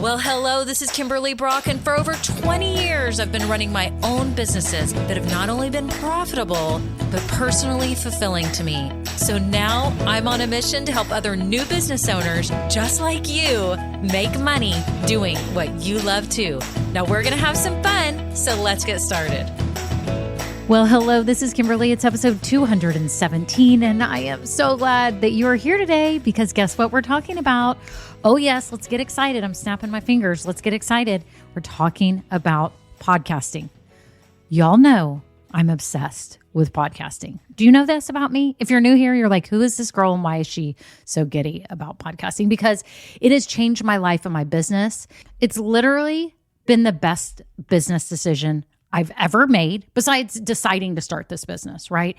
Well, hello, this is Kimberly Brock, and for over 20 years, I've been running my own businesses that have not only been profitable, but personally fulfilling to me. So now I'm on a mission to help other new business owners just like you make money doing what you love too. Now we're going to have some fun, so let's get started. Well, hello, this is Kimberly. It's episode 217, and I am so glad that you are here today because guess what we're talking about? Oh, yes, let's get excited. I'm snapping my fingers. Let's get excited. We're talking about podcasting. Y'all know I'm obsessed with podcasting. Do you know this about me? If you're new here, you're like, who is this girl and why is she so giddy about podcasting? Because it has changed my life and my business. It's literally been the best business decision I've ever made, besides deciding to start this business, right?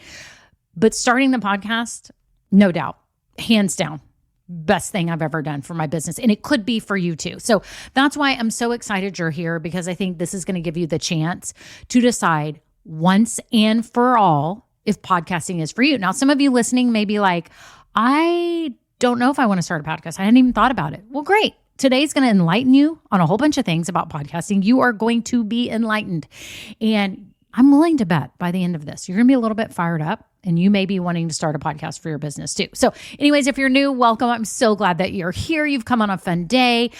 But starting the podcast, no doubt, hands down, best thing I've ever done for my business. And it could be for you too. So that's why I'm so excited you're here, because I think this is going to give you the chance to decide once and for all if podcasting is for you. Now, some of you listening may be like, I don't know if I want to start a podcast. I hadn't even thought about it. Well, great. Today's going to enlighten you on a whole bunch of things about podcasting. You are going to be enlightened. And I'm willing to bet by the end of this, you're going to be a little bit fired up and you may be wanting to start a podcast for your business too. So anyways, if you're new, welcome. I'm so glad that you're here. You've come on a fun day.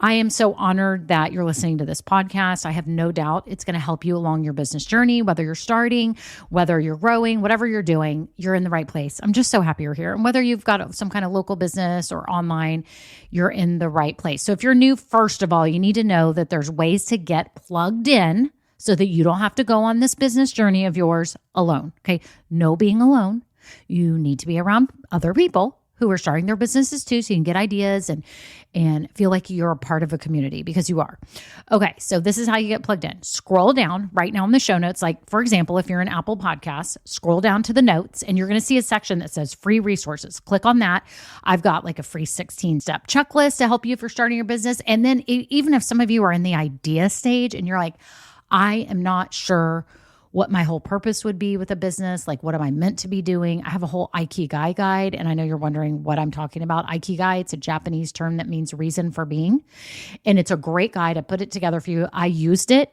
I am so honored that you're listening to this podcast. I have no doubt it's going to help you along your business journey, whether you're starting, whether you're growing, whatever you're doing, you're in the right place. I'm just so happy you're here. And whether you've got some kind of local business or online, you're in the right place. So if you're new, first of all, you need to know that there's ways to get plugged in so that you don't have to go on this business journey of yours alone. Okay. No being alone. You need to be around other people who are starting their businesses too, so you can get ideas and feel like you're a part of a community, because you are. Okay. So this is how you get plugged in. Scroll down right now in the show notes. Like, for example, if you're in Apple Podcasts, scroll down to the notes and you're going to see a section that says free resources. Click on that. I've got like a free 16-step checklist to help you if you're starting your business. And then even if some of you are in the idea stage and you're like, I am not sure what my whole purpose would be with a business. Like, what am I meant to be doing? I have a whole Ikigai guide. And I know you're wondering what I'm talking about. Ikigai, it's a Japanese term that means reason for being. And it's a great guide. I put it together for you. I used it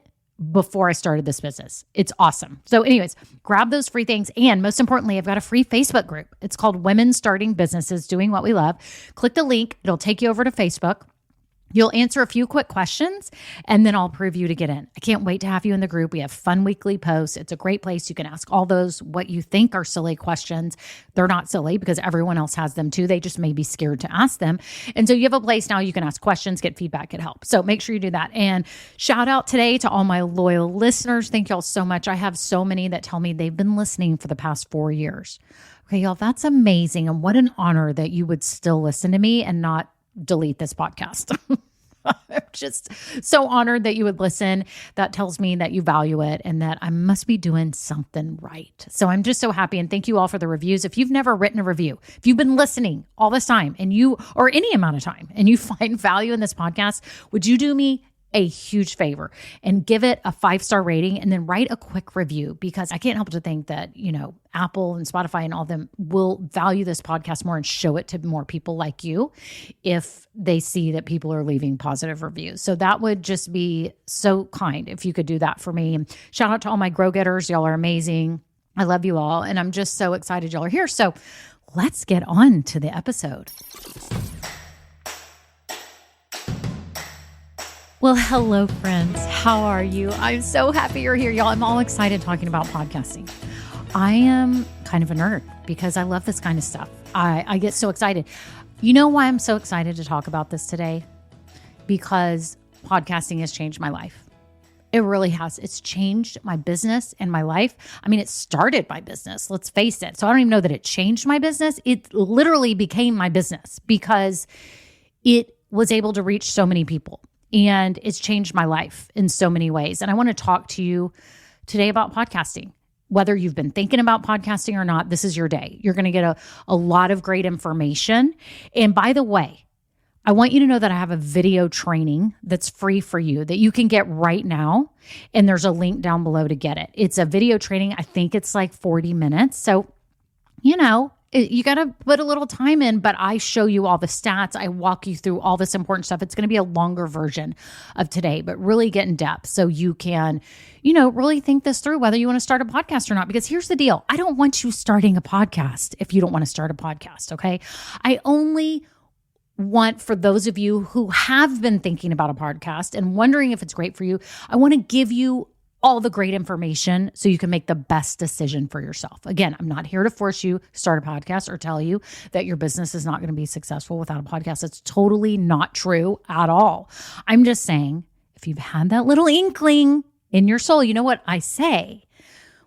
before I started this business. It's awesome. So anyways, grab those free things. And most importantly, I've got a free Facebook group. It's called Women Starting Businesses Doing What We Love. Click the link. It'll take you over to Facebook. You'll answer a few quick questions, and then I'll approve you to get in. I can't wait to have you in the group. We have fun weekly posts. It's a great place. You can ask all those what you think are silly questions. They're not silly because everyone else has them too. They just may be scared to ask them. And so you have a place now you can ask questions, get feedback, get help. So make sure you do that. And shout out today to all my loyal listeners. Thank y'all so much. I have so many that tell me they've been listening for the past 4 years. Okay, y'all, that's amazing. And what an honor that you would still listen to me and not delete this podcast. I'm just so honored that you would listen. That tells me that you value it and that I must be doing something right. So I'm just so happy. And thank you all for the reviews. If you've never written a review, if you've been listening all this time and or any amount of time and you find value in this podcast, would you do me a huge favor and give it a 5-star rating and then write a quick review? Because I can't help but to think that, Apple and Spotify and all of them will value this podcast more and show it to more people like you if they see that people are leaving positive reviews. So that would just be so kind if you could do that for me. And shout out to all my Grow Getters. Y'all are amazing. I love you all. And I'm just so excited y'all are here. So let's get on to the episode. Well, hello, friends. How are you? I'm so happy you're here, y'all. I'm all excited talking about podcasting. I am kind of a nerd because I love this kind of stuff. I get so excited. You know why I'm so excited to talk about this today? Because podcasting has changed my life. It really has. It's changed my business and my life. I mean, it started my business, let's face it. So I don't even know that it changed my business. It literally became my business because it was able to reach so many people. And it's changed my life in so many ways. And I want to talk to you today about podcasting. Whether you've been thinking about podcasting or not, this is your day. You're going to get a lot of great information. And by the way, I want you to know that I have a video training that's free for you that you can get right now. And there's a link down below to get it. It's a video training. I think it's like 40 minutes. So, You got to put a little time in, but I show you all the stats. I walk you through all this important stuff. It's going to be a longer version of today, but really get in depth so you can, really think this through, whether you want to start a podcast or not. Because here's the deal. I don't want you starting a podcast if you don't want to start a podcast, okay? I only want, for those of you who have been thinking about a podcast and wondering if it's great for you, I want to give you all the great information so you can make the best decision for yourself. Again, I'm not here to force you to start a podcast or tell you that your business is not going to be successful without a podcast. It's totally not true at all. I'm just saying, if you've had that little inkling in your soul, you know what I say?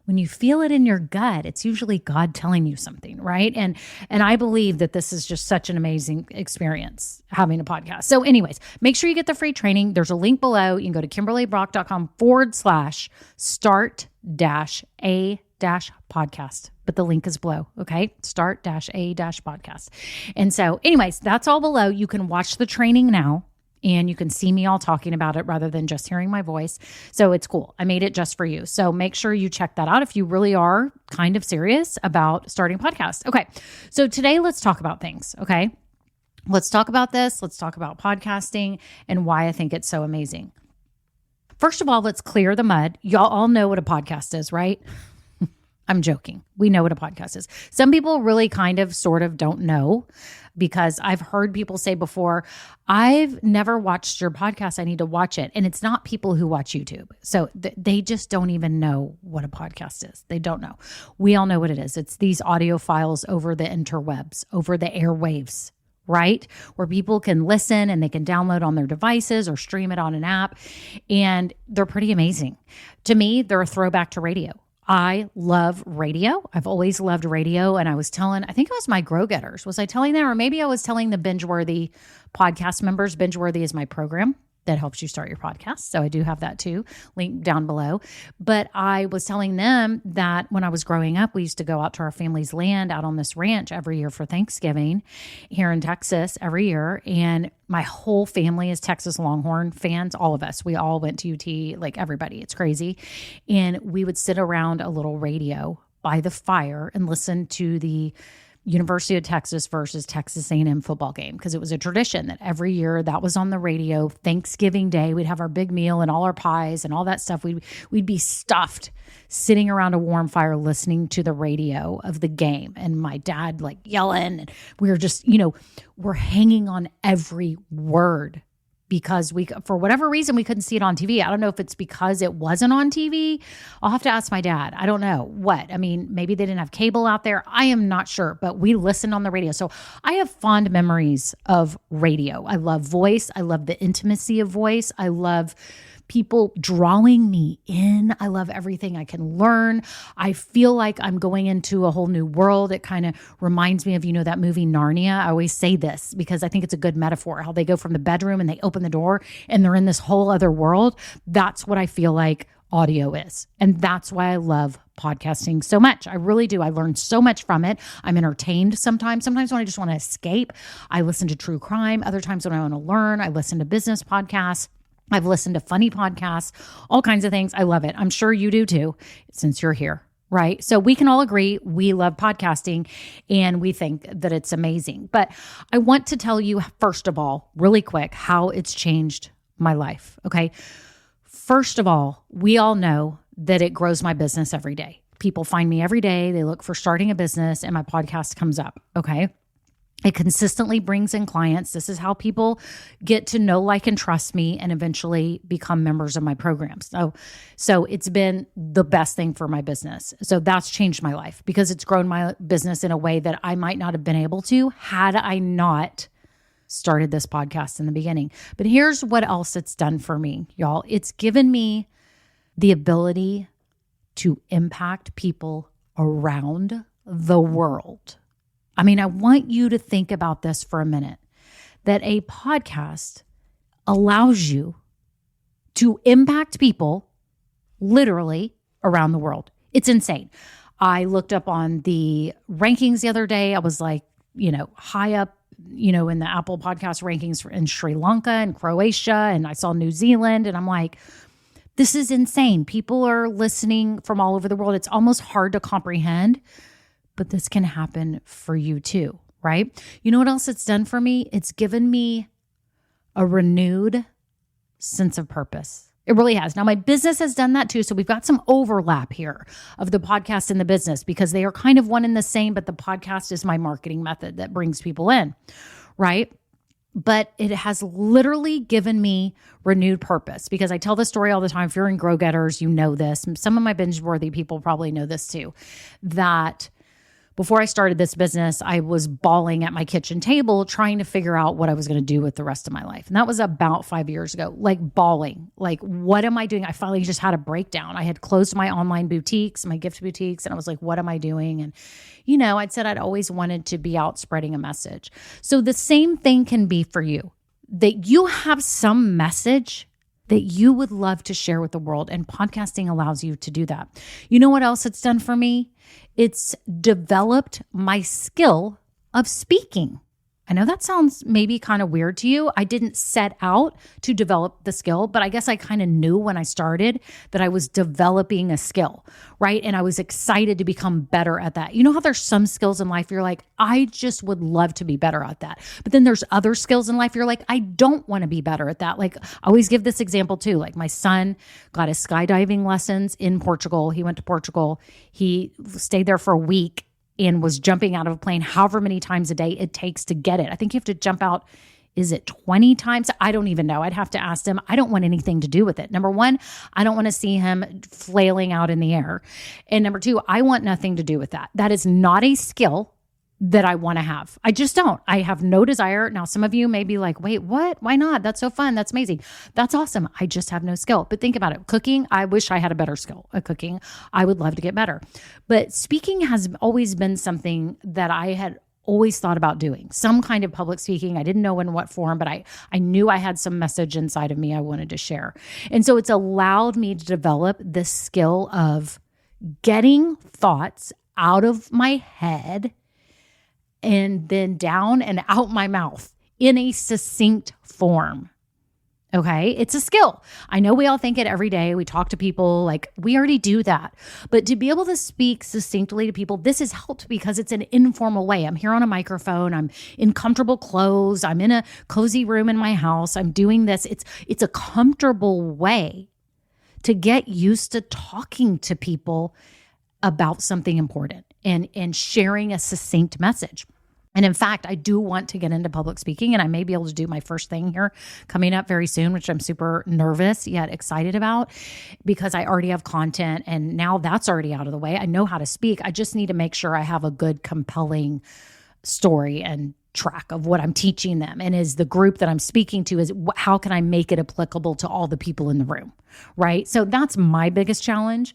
When you feel it in your gut, it's usually God telling you something, right? And I believe that this is just such an amazing experience having a podcast. So anyways, make sure you get the free training. There's a link below. You can go to KimberlyBrock.com/start-a-podcast. But the link is below, okay? Start-a-podcast. And so anyways, that's all below. You can watch the training now. And you can see me all talking about it rather than just hearing my voice. So it's cool. I made it just for you. So make sure you check that out if you really are kind of serious about starting a podcast. Okay. So today let's talk about things. Okay. Let's talk about this. Let's talk about podcasting and why I think it's so amazing. First of all, let's clear the mud. Y'all all know what a podcast is, right? I'm joking. We know what a podcast is. Some people really kind of sort of don't know, because I've heard people say before, I've never watched your podcast. I need to watch it. And it's not people who watch YouTube. So they just don't even know what a podcast is. They don't know. We all know what it is. It's these audio files over the interwebs, over the airwaves, right? Where people can listen and they can download on their devices or stream it on an app. And they're pretty amazing. To me, they're a throwback to radio. I love radio. I've always loved radio. And I was telling, I think it was my Grow Getters. Was I telling them? Or maybe I was telling the Bingeworthy podcast members. Bingeworthy is my program that helps you start your podcast. So I do have that too, link down below. But I was telling them that when I was growing up, we used to go out to our family's land out on this ranch every year for Thanksgiving here in Texas every year. And my whole family is Texas Longhorn fans, all of us. We all went to UT, like everybody. It's crazy. And we would sit around a little radio by the fire and listen to the University of Texas versus Texas A&M football game, because it was a tradition that every year that was on the radio. Thanksgiving Day, we'd have our big meal and all our pies and all that stuff. We'd be stuffed sitting around a warm fire listening to the radio of the game, and my dad like yelling, and we were just, we're hanging on every word. Because for whatever reason, we couldn't see it on TV. I don't know if it's because it wasn't on TV. I'll have to ask my dad. I don't know what. I mean, maybe they didn't have cable out there. I am not sure, but we listened on the radio. So I have fond memories of radio. I love voice. I love the intimacy of voice. I love people drawing me in. I love everything I can learn. I feel like I'm going into a whole new world. It kind of reminds me of, that movie Narnia. I always say this because I think it's a good metaphor, how they go from the bedroom and they open the door and they're in this whole other world. That's what I feel like audio is. And that's why I love podcasting so much. I really do. I learned so much from it. I'm entertained sometimes. Sometimes when I just want to escape, I listen to true crime. Other times when I want to learn, I listen to business podcasts. I've listened to funny podcasts, all kinds of things. I love it. I'm sure you do too, since you're here, right? So we can all agree we love podcasting and we think that it's amazing. But I want to tell you, first of all, really quick, how it's changed my life, okay? First of all, we all know that it grows my business every day. People find me every day. They look for starting a business and my podcast comes up, okay? It consistently brings in clients. This is how people get to know, like, and trust me and eventually become members of my programs. So it's been the best thing for my business. So that's changed my life because it's grown my business in a way that I might not have been able to had I not started this podcast in the beginning. But here's what else it's done for me, y'all. It's given me the ability to impact people around the world. I mean, I want you to think about this for a minute, that a podcast allows you to impact people literally around the world. It's insane. I looked up on the rankings the other day. I was like, high up, in the Apple podcast rankings in Sri Lanka and Croatia, and I saw New Zealand, and I'm like, this is insane. People are listening from all over the world. It's almost hard to comprehend. but this can happen for you too, right? You know what else it's done for me? It's given me a renewed sense of purpose. It really has. Now, my business has done that too. So we've got some overlap here of the podcast and the business because they are kind of one and the same, but the podcast is my marketing method that brings people in, right? But it has literally given me renewed purpose because I tell this story all the time. If you're in Grow Getters, you know this. Some of my binge-worthy people probably know this too, that before I started this business, I was bawling at my kitchen table trying to figure out what I was going to do with the rest of my life. And that was about 5 years ago, like bawling, like, what am I doing? I finally just had a breakdown. I had closed my online boutiques, my gift boutiques, and I was like, what am I doing? And, I'd said I'd always wanted to be out spreading a message. So the same thing can be for you, that you have some message that you would love to share with the world. And podcasting allows you to do that. You know what else it's done for me? It's developed my skill of speaking. I know that sounds maybe kind of weird to you. I didn't set out to develop the skill, but I guess I kind of knew when I started that I was developing a skill, right? And I was excited to become better at that. You know how there's some skills in life you're like, I just would love to be better at that. But then there's other skills in life you're like, I don't want to be better at that. Like, I always give this example too. Like, my son got his skydiving lessons in Portugal. He went to Portugal. He stayed there for a week and was jumping out of a plane however many times a day it takes to get it. I think you have to jump out, is it 20 times? I don't even know. I'd have to ask him. I don't want anything to do with it. Number one, I don't want to see him flailing out in the air. And number two, I want nothing to do with that. That is not a skill that I want to have. I just don't. I have no desire. Now, some of you may be like, wait, what? Why not? That's so fun. That's amazing. That's awesome. I just have no skill. But think about it. Cooking, I wish I had a better skill at cooking. I would love to get better. But speaking has always been something that I had always thought about doing. Some kind of public speaking. I didn't know in what form, but I knew I had some message inside of me I wanted to share. And so it's allowed me to develop this skill of getting thoughts out of my head and then down and out my mouth in a succinct form. Okay. It's a skill. I know we all think it every day. We talk to people, like, we already do that. But to be able to speak succinctly to people, this has helped because it's an informal way. I'm here on a microphone. I'm in comfortable clothes. I'm in a cozy room in my house. I'm doing this. It's a comfortable way to get used to talking to people about something important and sharing a succinct message. And in fact, I do want to get into public speaking, and I may be able to do my first thing here coming up very soon, which I'm super nervous yet excited about because I already have content and now that's already out of the way. I know how to speak. I just need to make sure I have a good, compelling story and track of what I'm teaching them. And is the group that I'm speaking to, is how can I make it applicable to all the people in the room, right? So that's my biggest challenge.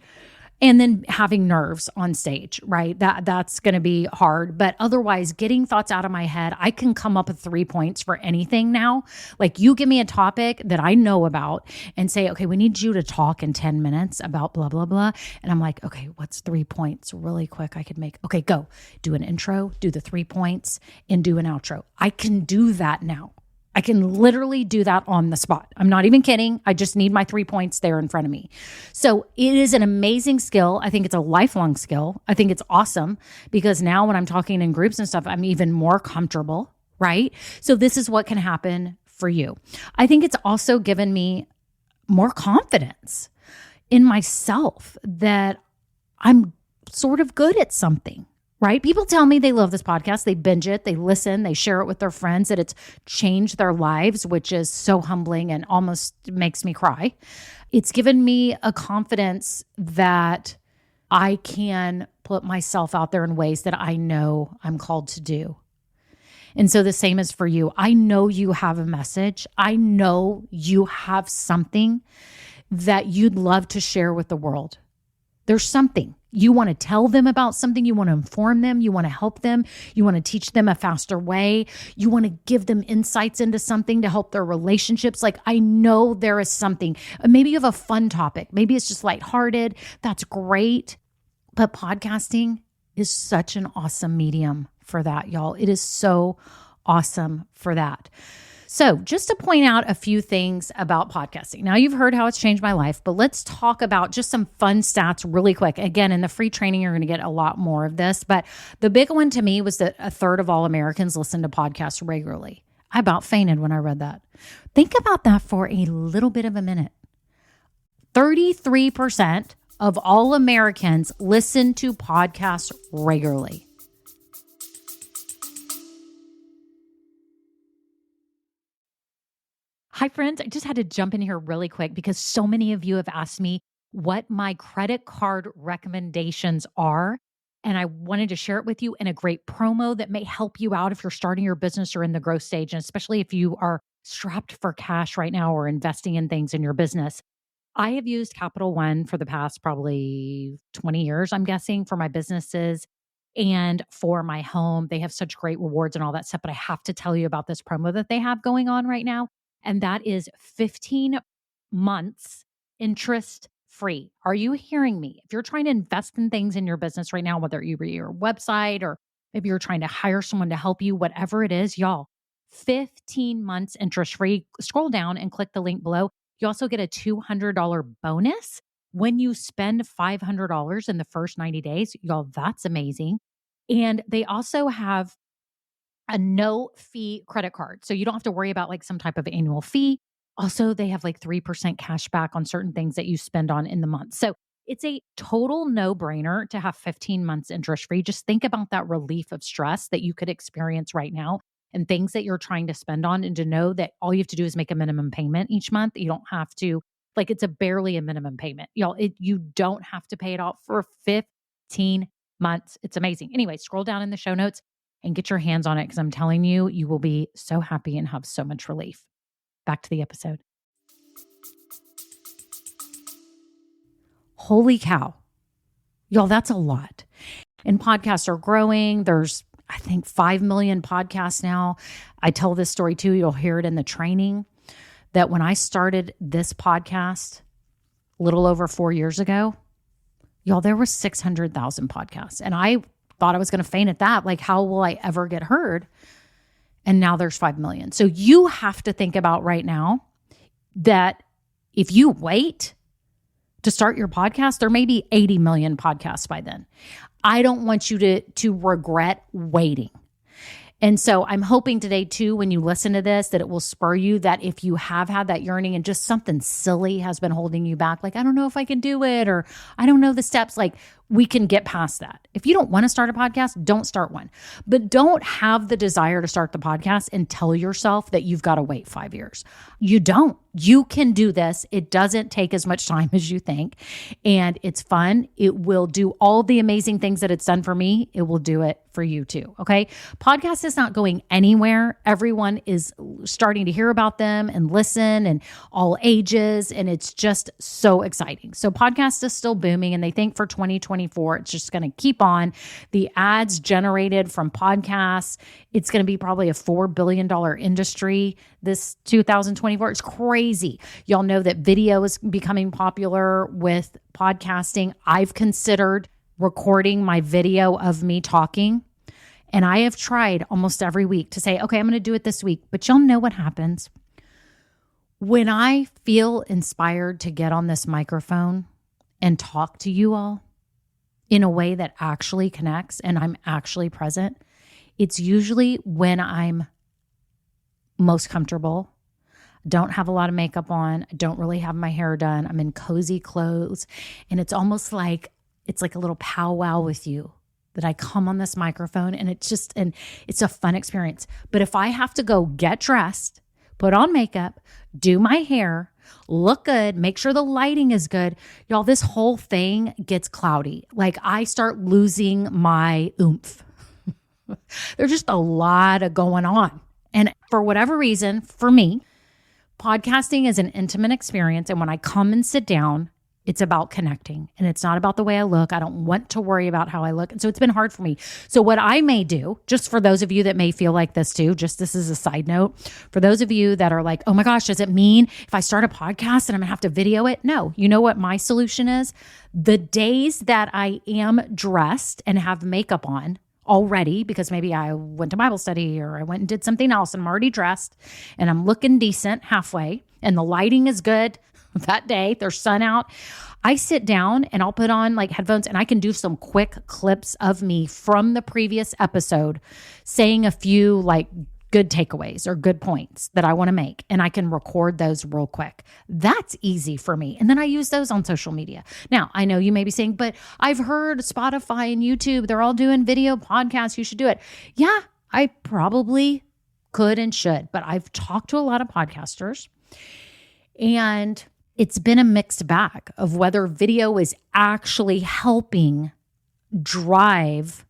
And then having nerves on stage, right? That's going to be hard. But otherwise, getting thoughts out of my head, I can come up with 3 points for anything now. Like, you give me a topic that I know about and say, okay, we need you to talk in 10 minutes about blah, blah, blah. And I'm like, okay, what's 3 points really quick I could make? Okay, go. Do an intro, do the 3 points, and do an outro. I can do that now. I can literally do that on the spot. I'm not even kidding. I just need my 3 points there in front of me. So it is an amazing skill. I think it's a lifelong skill. I think it's awesome because now when I'm talking in groups and stuff, I'm even more comfortable, right? So this is what can happen for you. I think it's also given me more confidence in myself that I'm sort of good at something. Right? People tell me they love this podcast. They binge it, they listen, they share it with their friends, that it's changed their lives, which is so humbling and almost makes me cry. It's given me a confidence that I can put myself out there in ways that I know I'm called to do. And so the same is for you. I know you have a message. I know you have something that you'd love to share with the world. There's something. You want to tell them about something. You want to inform them. You want to help them. You want to teach them a faster way. You want to give them insights into something to help their relationships. Like, I know there is something. Maybe you have a fun topic. Maybe it's just lighthearted. That's great. But podcasting is such an awesome medium for that, y'all. It is so awesome for that. So just to point out a few things about podcasting. Now you've heard how it's changed my life, but let's talk about just some fun stats really quick. Again, in the free training, you're going to get a lot more of this, but the big one to me was that a third of all Americans listen to podcasts regularly. I about fainted when I read that. Think about that for a little bit of a minute. 33% of all Americans listen to podcasts regularly. Hi, friends. I just had to jump in here really quick because so many of you have asked me what my credit card recommendations are. And I wanted to share it with you in a great promo that may help you out if you're starting your business or in the growth stage, and especially if you are strapped for cash right now or investing in things in your business. I have used Capital One for the past probably 20 years, I'm guessing, for my businesses and for my home. They have such great rewards and all that stuff, but I have to tell you about this promo that they have going on right now. And that is 15 months interest free. Are you hearing me? If you're trying to invest in things in your business right now, whether you be your website or maybe you're trying to hire someone to help you, whatever it is, y'all, 15 months interest free. Scroll down and click the link below. You also get a $200 bonus when you spend $500 in the first 90 days. Y'all, that's amazing. And they also have a no fee credit card. So you don't have to worry about like some type of annual fee. Also, they have like 3% cash back on certain things that you spend on in the month. So it's a total no-brainer to have 15 months interest free. Just think about that relief of stress that you could experience right now and things that you're trying to spend on, and to know that all you have to do is make a minimum payment each month. You don't have to, like, it's barely a minimum payment. Y'all, you don't have to pay it off for 15 months. It's amazing. Anyway, scroll down in the show notes and get your hands on it, because I'm telling you, you will be so happy and have so much relief. Back to the episode. Holy cow. Y'all, that's a lot. And podcasts are growing. There's, I think, 5 million podcasts now. I tell this story too. You'll hear it in the training, that when I started this podcast a little over 4 years ago, y'all, there were 600,000 podcasts. And I thought I was going to faint at that. Like, how will I ever get heard? And now there's 5 million. So you have to think about right now that if you wait to start your podcast, there may be 80 million podcasts by then. I don't want you to regret waiting. And so I'm hoping today too, when you listen to this, that it will spur you, that if you have had that yearning and just something silly has been holding you back, like, I don't know if I can do it, or I don't know the steps, like, we can get past that. If you don't want to start a podcast, don't start one. But don't have the desire to start the podcast and tell yourself that you've got to wait 5 years. You don't. You can do this. It doesn't take as much time as you think. And it's fun. It will do all the amazing things that it's done for me. It will do it for you too. Okay. Podcast is not going anywhere. Everyone is starting to hear about them and listen, and all ages. And it's just so exciting. So podcast is still booming, and they think for 2024, it's just going to keep on. The ads generated from podcasts, it's going to be probably a $4 billion industry this 2024. It's crazy. Y'all know that video is becoming popular with podcasting. I've considered recording my video of me talking, and I have tried almost every week to say, okay, I'm going to do it this week. But y'all know what happens when I feel inspired to get on this microphone and talk to you all in a way that actually connects and I'm actually present. It's usually when I'm most comfortable, don't have a lot of makeup on, don't really have my hair done, I'm in cozy clothes, and it's almost like it's like a little powwow with you, that I come on this microphone, and it's a fun experience. But if I have to go get dressed, put on makeup, do my hair, look good, make sure the lighting is good, y'all, this whole thing gets cloudy. Like, I start losing my oomph. There's just a lot of going on. And for whatever reason, for me, podcasting is an intimate experience. And when I come and sit down, it's about connecting, and it's not about the way I look. I don't want to worry about how I look. And so it's been hard for me. So what I may do, just for those of you that may feel like this too, just this is a side note, for those of you that are like, oh my gosh, does it mean if I start a podcast and I'm gonna have to video it? No, you know what my solution is? The days that I am dressed and have makeup on already because maybe I went to Bible study or I went and did something else and I'm already dressed and I'm looking decent halfway and the lighting is good that day, there's sun out. I sit down and I'll put on like headphones and I can do some quick clips of me from the previous episode saying a few like good takeaways or good points that I want to make. And I can record those real quick. That's easy for me. And then I use those on social media. Now, I know you may be saying, but I've heard Spotify and YouTube, they're all doing video podcasts. You should do it. Yeah, I probably could and should, but I've talked to a lot of podcasters and it's been a mixed bag of whether video is actually helping drive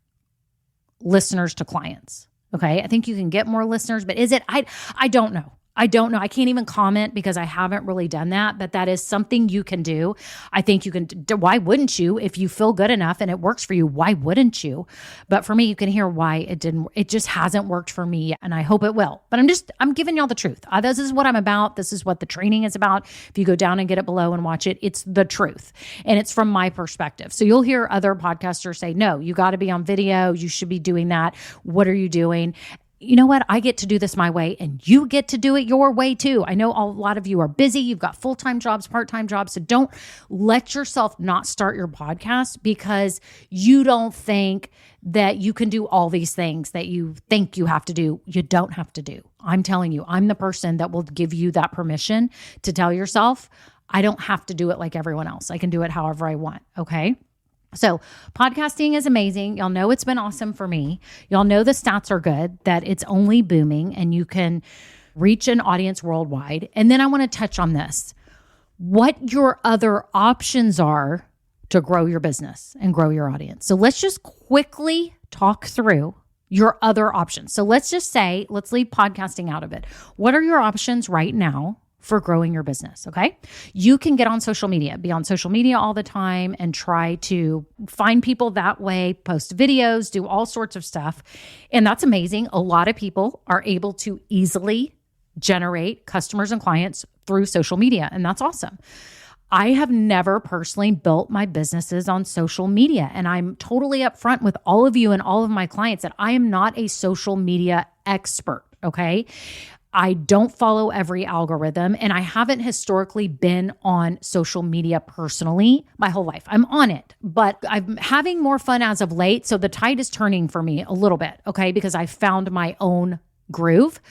listeners to clients. Okay. I think you can get more listeners, but is it? I don't know. I can't even comment because I haven't really done that, but that is something you can do. I think you can. Why wouldn't you? If you feel good enough and it works for you, why wouldn't you? But for me, you can hear why it didn't. It just hasn't worked for me yet, and I hope it will. But I'm giving y'all the truth. This is what I'm about. This is what the training is about. If you go down and get it below and watch it, it's the truth. And it's from my perspective. So you'll hear other podcasters say, no, you got to be on video. You should be doing that. What are you doing? You know what? I get to do this my way and you get to do it your way too. I know a lot of you are busy. You've got full-time jobs, part-time jobs. So don't let yourself not start your podcast because you don't think that you can do all these things that you think you have to do. You don't have to do. I'm telling you, I'm the person that will give you that permission to tell yourself, I don't have to do it like everyone else. I can do it however I want. Okay. So podcasting is amazing. Y'all know it's been awesome for me. Y'all know the stats are good, that it's only booming and you can reach an audience worldwide. And then I want to touch on this, what your other options are to grow your business and grow your audience. So let's just quickly talk through your other options. So let's just say, let's leave podcasting out of it. What are your options right now for growing your business? Okay. You can get on social media, be on social media all the time and try to find people that way, post videos, do all sorts of stuff. And that's amazing. A lot of people are able to easily generate customers and clients through social media. And that's awesome. I have never personally built my businesses on social media. And I'm totally upfront with all of you and all of my clients that I am not a social media expert. Okay. I don't follow every algorithm and I haven't historically been on social media personally my whole life. I'm on it, but I'm having more fun as of late. So the tide is turning for me a little bit, okay, because I found my own groove,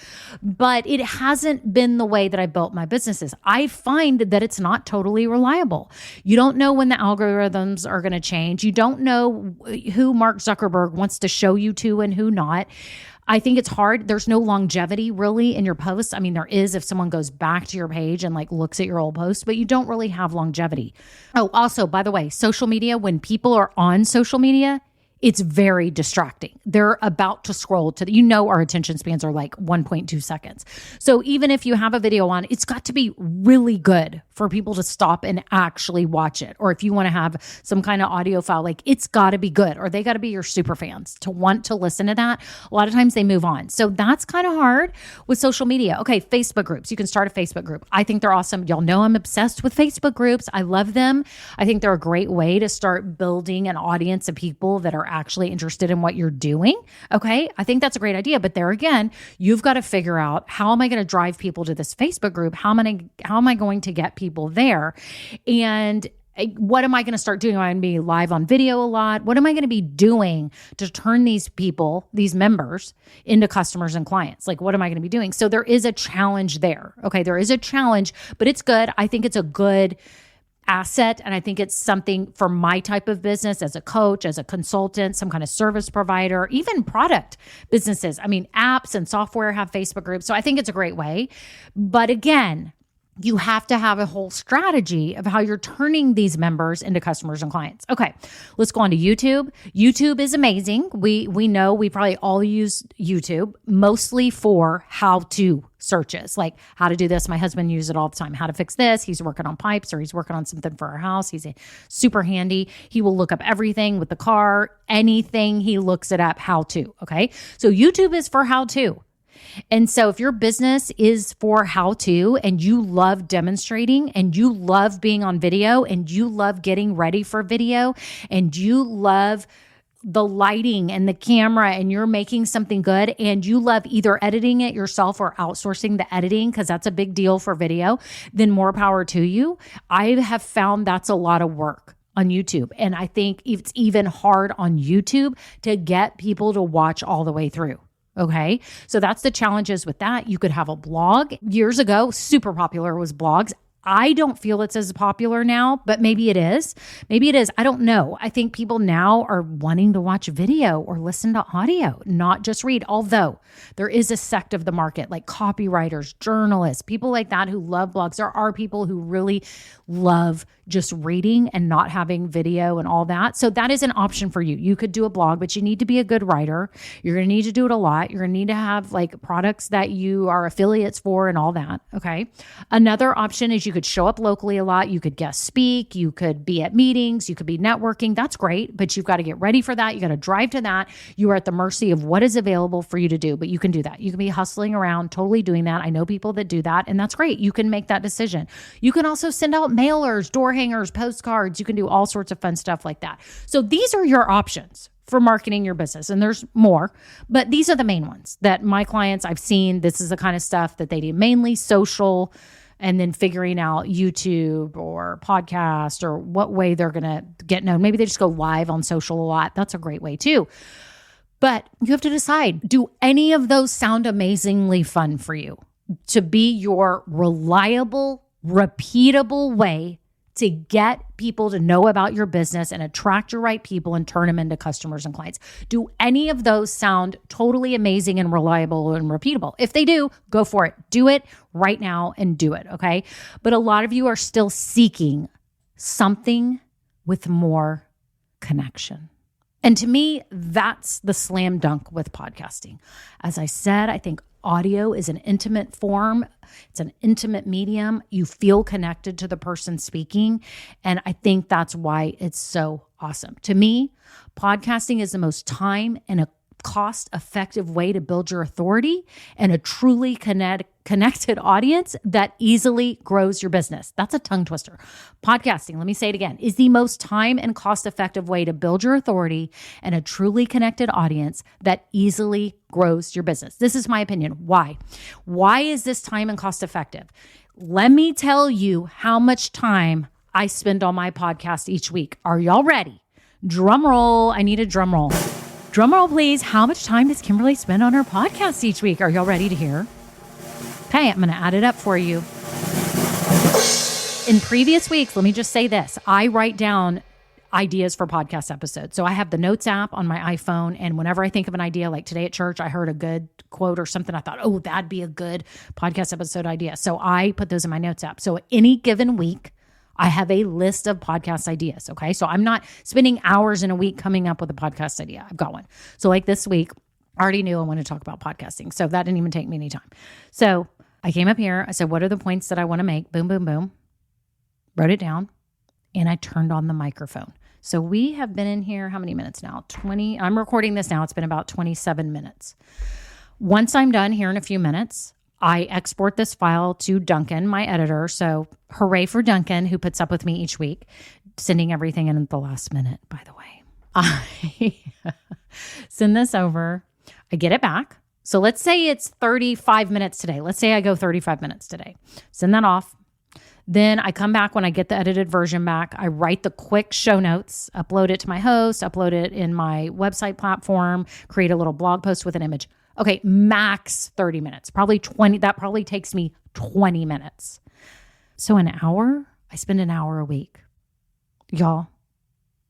but it hasn't been the way that I built my businesses. I find that it's not totally reliable. You don't know when the algorithms are going to change. You don't know who Mark Zuckerberg wants to show you to and who not. I think it's hard. There's no longevity really in your posts. I mean, there is if someone goes back to your page and like looks at your old post, but you don't really have longevity. Oh, also, by the way, social media, when people are on social media, it's very distracting. They're about to scroll to our attention spans are like 1.2 seconds. So even if you have a video on, it's got to be really good for people to stop and actually watch it. Or if you want to have some kind of audio file, like it's got to be good, or they got to be your super fans to want to listen to that. A lot of times they move on. So that's kind of hard with social media. Okay, Facebook groups. You can start a Facebook group. I think they're awesome. Y'all know I'm obsessed with Facebook groups. I love them. I think they're a great way to start building an audience of people that are actually interested in what you're doing. Okay. I think that's a great idea. But there again, you've got to figure out, how am I going to drive people to this Facebook group? How am I going to get people there? And what am I going to start doing? Am I going to be live on video a lot? What am I going to be doing to turn these people, these members, into customers and clients? Like, what am I going to be doing? So there is a challenge there. Okay. There is a challenge, but it's good. I think it's a good asset. And I think it's something for my type of business as a coach, as a consultant, some kind of service provider, even product businesses. I mean, apps and software have Facebook groups. So I think it's a great way. But again, you have to have a whole strategy of how you're turning these members into customers and clients. Okay, let's go on to YouTube. YouTube is amazing. We know we probably all use YouTube mostly for how-to searches, like how to do this. My husband uses it all the time. How to fix this. He's working on pipes or he's working on something for our house. He's super handy. He will look up everything with the car, anything. He looks it up how to. Okay, so YouTube is for how to. And so if your business is for how to, and you love demonstrating and you love being on video and you love getting ready for video and you love the lighting and the camera and you're making something good and you love either editing it yourself or outsourcing the editing, because that's a big deal for video, then more power to you. I have found that's a lot of work on YouTube. And I think it's even hard on YouTube to get people to watch all the way through. Okay. So that's the challenges with that. You could have a blog. Years ago, super popular was blogs. I don't feel it's as popular now, but maybe it is. Maybe it is. I don't know. I think people now are wanting to watch video or listen to audio, not just read. Although there is a sect of the market like copywriters, journalists, people like that who love blogs. There are people who really love just reading and not having video and all that. So that is an option for you. You could do a blog, but you need to be a good writer. You're going to need to do it a lot. You're going to need to have like products that you are affiliates for and all that. Okay. Another option is you could show up locally a lot. You could guest speak. You could be at meetings. You could be networking. That's great, but you've got to get ready for that. You got to drive to that. You are at the mercy of what is available for you to do, but you can do that. You can be hustling around, totally doing that. I know people that do that, and that's great. You can make that decision. You can also send out mailers, door hangers, postcards. You can do all sorts of fun stuff like that. So these are your options for marketing your business. And there's more, but these are the main ones that my clients I've seen. This is the kind of stuff that they do, mainly social, and then figuring out YouTube or podcast or what way they're going to get known. Maybe they just go live on social a lot. That's a great way too. But you have to decide, do any of those sound amazingly fun for you to be your reliable, repeatable way to get people to know about your business and attract your right people and turn them into customers and clients? Do any of those sound totally amazing and reliable and repeatable? If they do, go for it. Do it right now and do it, okay? But a lot of you are still seeking something with more connection. And to me, that's the slam dunk with podcasting. As I said, I think audio is an intimate form. It's an intimate medium. You feel connected to the person speaking. And I think that's why it's so awesome. To me, podcasting is the most time and a cost-effective way to build your authority and a truly connected audience that easily grows your business. That's a tongue twister. Podcasting, let me say it again, is the most time and cost-effective way to build your authority and a truly connected audience that easily grows your business. This is my opinion. Why? Why is this time and cost-effective? Let me tell you how much time I spend on my podcast each week. Are y'all ready? Drum roll. I need a drum roll. Drum roll, please. How much time does Kimberly spend on her podcast each week? Are y'all ready to hear? Okay, I'm going to add it up for you. In previous weeks, let me just say this. I write down ideas for podcast episodes. So I have the Notes app on my iPhone. And whenever I think of an idea, like today at church, I heard a good quote or something. I thought, oh, that'd be a good podcast episode idea. So I put those in my Notes app. So any given week, I have a list of podcast ideas. Okay. So I'm not spending hours in a week coming up with a podcast idea. I've got one. So like this week, I already knew I wanted to talk about podcasting. So that didn't even take me any time. So I came up here. I said, what are the points that I want to make? Boom, boom, boom. Wrote it down. And I turned on the microphone. So we have been in here, how many minutes now? 20. I'm recording this now. It's been about 27 minutes. Once I'm done here in a few minutes, I export this file to Duncan, my editor. So hooray for Duncan, who puts up with me each week, sending everything in at the last minute, by the way. I send this over. I get it back. So let's say it's 35 minutes today. Let's say I go 35 minutes today. Send that off. Then I come back when I get the edited version back. I write the quick show notes, upload it to my host, upload it in my website platform, create a little blog post with an image. Okay, max 30 minutes, probably 20. That probably takes me 20 minutes. So an hour, I spend an hour a week. Y'all,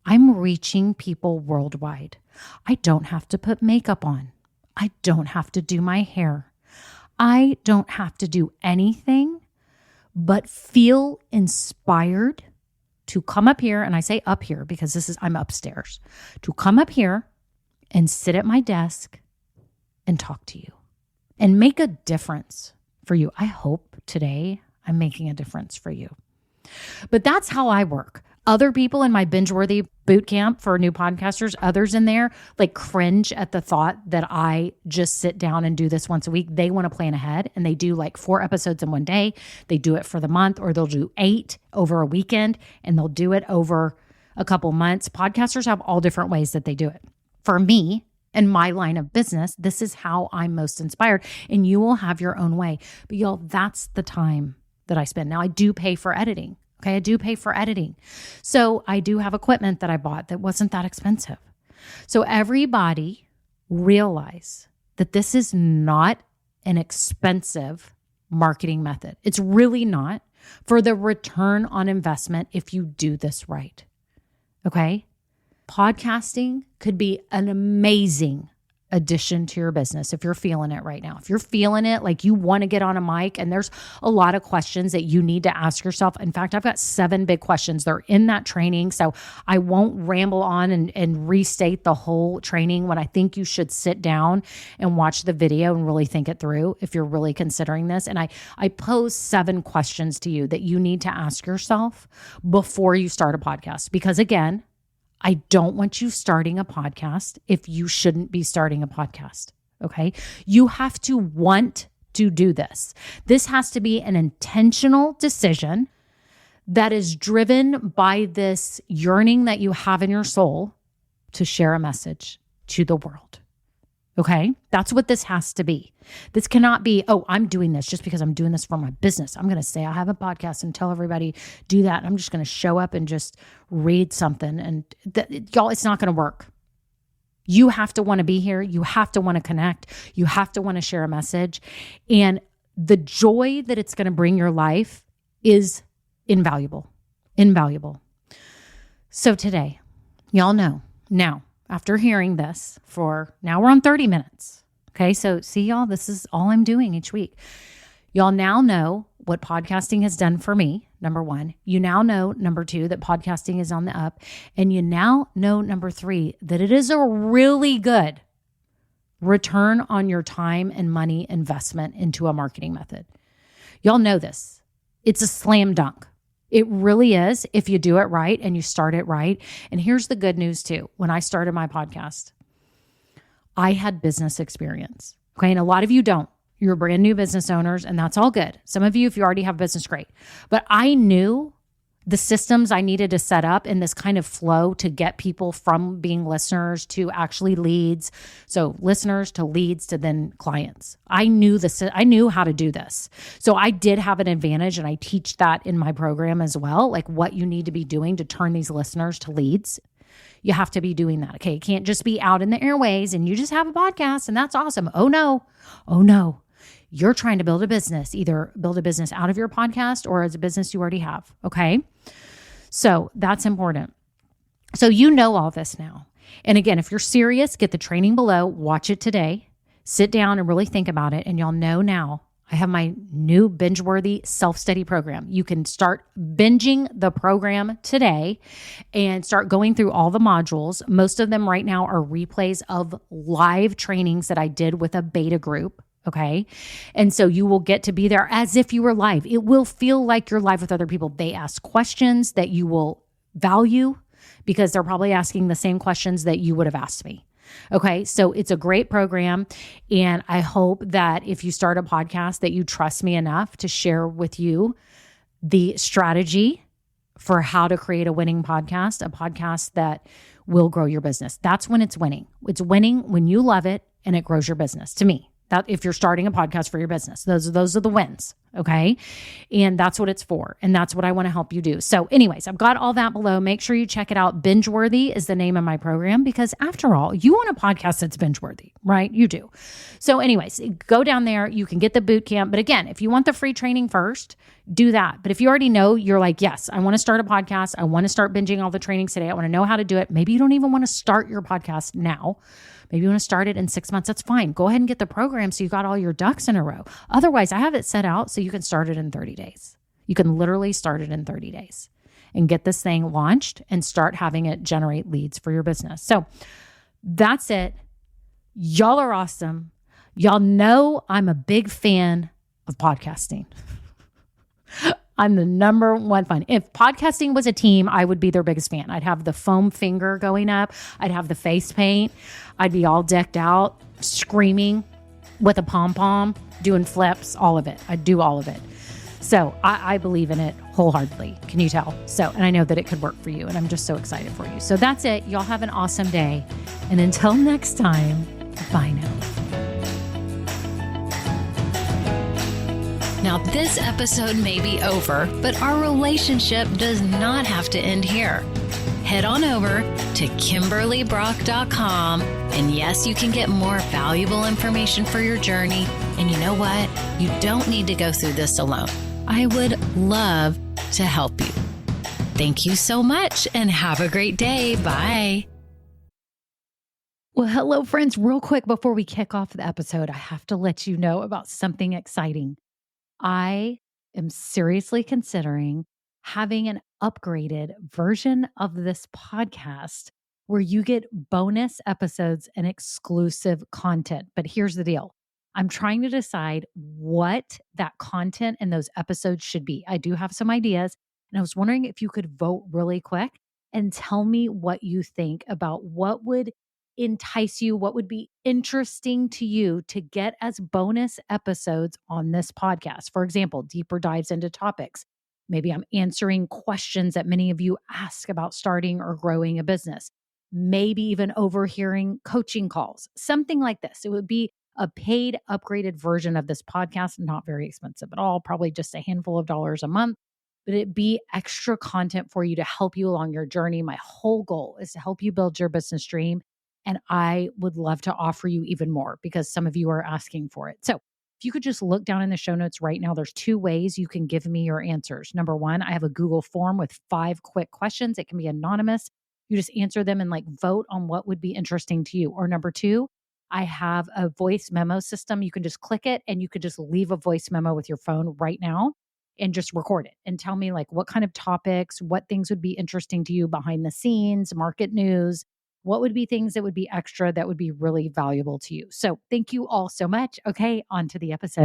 I'm reaching people worldwide. I don't have to put makeup on. I don't have to do my hair. I don't have to do anything but feel inspired to come up here. And I say up here because I'm upstairs, to come up here and sit at my desk and talk to you and make a difference for you. I hope today I'm making a difference for you. But that's how I work. Other people in my Binge-Worthy boot camp for new podcasters, others in there, like cringe at the thought that I just sit down and do this once a week. They want to plan ahead and they do like 4 episodes in one day. They do it for the month, or they'll do 8 over a weekend and they'll do it over a couple months. Podcasters have all different ways that they do it. for me and my line of business, this is how I'm most inspired. And you will have your own way. But y'all, that's the time that I spend. Now, I do pay for editing. Okay, I do pay for editing. So I do have equipment that I bought that wasn't that expensive. So everybody realize that this is not an expensive marketing method. It's really not, for the return on investment if you do this right. Okay? Podcasting could be an amazing addition to your business if you're feeling it right now. If you're feeling it, like you want to get on a mic and there's a lot of questions that you need to ask yourself. In fact, I've got 7 big questions. They're in that training. So I won't ramble on and restate the whole training when I think you should sit down and watch the video and really think it through if you're really considering this. And I pose 7 questions to you that you need to ask yourself before you start a podcast. Because again, I don't want you starting a podcast if you shouldn't be starting a podcast, okay? You have to want to do this. This has to be an intentional decision that is driven by this yearning that you have in your soul to share a message to the world, okay? That's what this has to be. This cannot be, oh, I'm doing this just because I'm doing this for my business. I'm going to say I have a podcast and tell everybody do that. I'm just going to show up and just read something. And y'all, it's not going to work. You have to want to be here. You have to want to connect. You have to want to share a message. And the joy that it's going to bring your life is invaluable. So today, y'all know now, after hearing this now we're on 30 minutes. Okay, so see y'all, this is all I'm doing each week. Y'all now know what podcasting has done for me, number 1. You now know, number 2, that podcasting is on the up. And you now know, number 3, that it is a really good return on your time and money investment into a marketing method. Y'all know this. It's a slam dunk. It really is if you do it right and you start it right. And here's the good news too. When I started my podcast, I had business experience. Okay. And a lot of you don't. You're brand new business owners, and that's all good. Some of you, if you already have business, great. But I knew the systems I needed to set up in this kind of flow to get people from being listeners to actually leads. So listeners to leads to then clients. I knew how to do this. So I did have an advantage, and I teach that in my program as well, like what you need to be doing to turn these listeners to leads. You have to be doing that. Okay. It can't just be out in the airways and you just have a podcast and that's awesome. Oh no. You're trying to build a business, either build a business out of your podcast or as a business you already have. Okay. So that's important. So you know all this now. And again, if you're serious, get the training below, watch it today, sit down and really think about it. And y'all know now I have my new binge-worthy self-study program. You can start binging the program today and start going through all the modules. Most of them right now are replays of live trainings that I did with a beta group. Okay. And so you will get to be there as if you were live. It will feel like you're live with other people. They ask questions that you will value because they're probably asking the same questions that you would have asked me. Okay. So it's a great program. And I hope that if you start a podcast that you trust me enough to share with you the strategy for how to create a winning podcast, a podcast that will grow your business. That's when it's winning. It's winning when you love it and it grows your business, to me. That if you're starting a podcast for your business, those are the wins. Okay. And that's what it's for. And that's what I want to help you do. So anyways, I've got all that below. Make sure you check it out. Binge-worthy is the name of my program because after all, you want a podcast that's binge-worthy, right? You do. So anyways, go down there. You can get the boot camp. But again, if you want the free training first, do that. But if you already know, you're like, yes, I want to start a podcast. I want to start binging all the trainings today. I want to know how to do it. Maybe you don't even want to start your podcast now. Maybe you want to start it in 6 months. That's fine. Go ahead and get the program so you got all your ducks in a row. Otherwise, I have it set out so you can start it in 30 days. You can literally start it in 30 days and get this thing launched and start having it generate leads for your business. So that's it. Y'all are awesome. Y'all know I'm a big fan of podcasting. I'm the number one fan. If podcasting was a team, I would be their biggest fan. I'd have the foam finger going up. I'd have the face paint. I'd be all decked out, screaming with a pom-pom, doing flips, all of it. I'd do all of it. So I believe in it wholeheartedly. Can you tell? So, and I know that it could work for you, and I'm just so excited for you. So that's it. Y'all have an awesome day. And until next time, bye now. Now, this episode may be over, but our relationship does not have to end here. Head on over to KimberlyBrock.com, and yes, you can get more valuable information for your journey. And you know what? You don't need to go through this alone. I would love to help you. Thank you so much, and have a great day. Bye. Well, hello, friends. Real quick before we kick off the episode, I have to let you know about something exciting. I am seriously considering having an upgraded version of this podcast where you get bonus episodes and exclusive content. But here's the deal. I'm trying to decide what that content and those episodes should be. I do have some ideas, and I was wondering if you could vote really quick and tell me what you think about what would entice you, what would be interesting to you to get as bonus episodes on this podcast. For example, deeper dives into topics. Maybe I'm answering questions that many of you ask about starting or growing a business. Maybe even overhearing coaching calls, something like this. It would be a paid, upgraded version of this podcast, not very expensive at all, probably just a handful of dollars a month, but it'd be extra content for you to help you along your journey. My whole goal is to help you build your business dream. And I would love to offer you even more because some of you are asking for it. So if you could just look down in the show notes right now, there's 2 ways you can give me your answers. Number 1, I have a Google form with 5 quick questions. It can be anonymous. You just answer them and vote on what would be interesting to you. Or number 2, I have a voice memo system. You can just click it and you could just leave a voice memo with your phone right now and just record it and tell me what kind of topics, what things would be interesting to you behind the scenes, market news. What would be things that would be extra that would be really valuable to you? So thank you all so much. Okay, on to the episode.